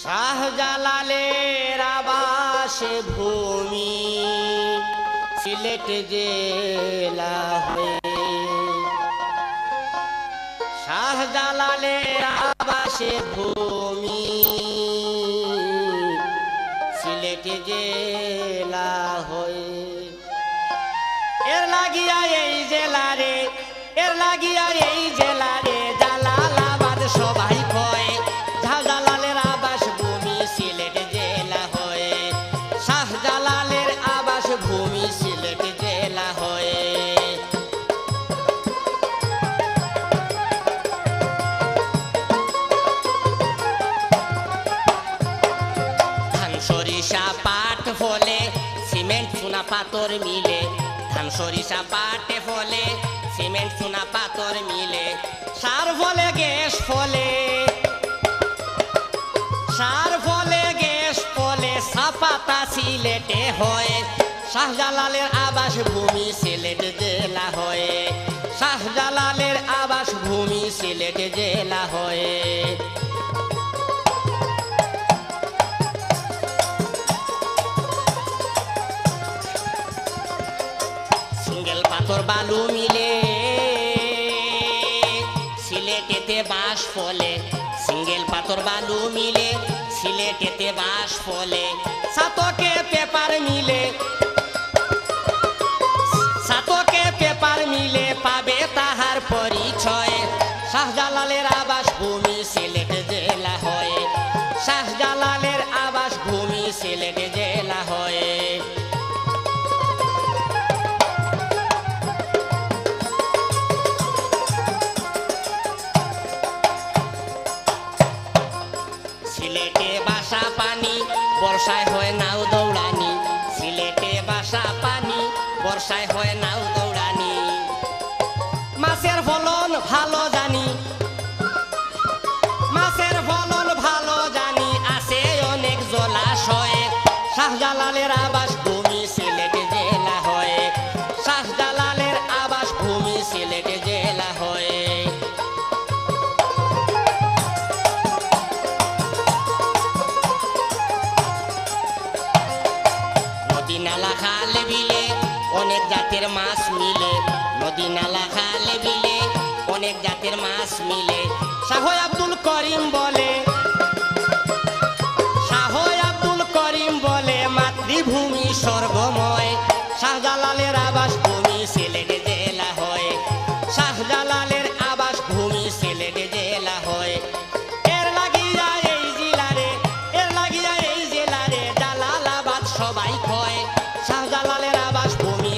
শাহজালালের আবাসে ভূমি সিলেট জেলা হয়ে, শাহজালালের আবাসে ভূমি সিলেট জেলা হয়ে। এর লাগিয়া এই জেলারে, এর লাগিয়া এই জেলারে জালালাবাদ সবাই কয়। শাহজালালের আবাস ভূমি সিলেট জেলা হয়ে, শাহজালালের আবাস ভূমি সিলেট জেলা হয়ে। ধান সরিষা পাট ফলে সিমেন্ট চুনা পাথর মিলে, ধান সরিষা পাটে ফলে সিমেন্ট চুনা পাথর মিলে। সার ফলে গ্যাস ফলে, সার ফলে গ্যাস ফলে সাপাতা সিলেটে হয়। শাহজালালের আবাস ভূমি সিলেট জেলা হয়ে, শাহজালালের আবাস ভূমি সিলেট জেলা হয়ে। সিঙ্গেল পাথর বালু মিলে সিলেটেতে বাঁশ ফলে, সিঙ্গেল পাথর বালু মিলে সিলেটেতে বাঁশ ফলে। সাতকে পেপার মিলে, সাতকে পেপার মিলে পাবে তাহার পরিচয়। শাহজালালের আবাস ভূমি সিলেট জেলা হয়ে, শাহজালালের আবাস ভূমি সিলেট জেলা হয়ে। সিলেটে বাসা পানি বর্ষায় হয় নাও দৌড়ানি, সিলেটে বাসা পানি বর্ষায় হয় নাও দৌড়ানি। মাছের ফলন ভালো জানি, মাছের ফলন ভালো জানি, আছে অনেক জলাশয়ে। শাহজালালের আবাস ভূমি সিলেট জেলা হয়ে, শাহজালালের আবাস ভূমি সিলেট জেলা হয়ে। নদী নালা খাল বিলে অনেক জাতের মাছ মিলে, নদী নালা খাল বিলে অনেক জাতের মাছ মিলে। শাহ আব্দুল করিম বলে, শাহ আব্দুল করিম বলে মাতৃভূমি স্বর্গময়। শাহজালালের আবাস ভূমি সিলেট জেলা হয়, শাহজালালের আবাস ভূমি সিলেট জেলা হয়। এর লাগিয়া এই জেলারে, এর লাগিয়া এই জেলারে জালালাবাদ সবাই কয়। শাহজালালের আবাস ভূমি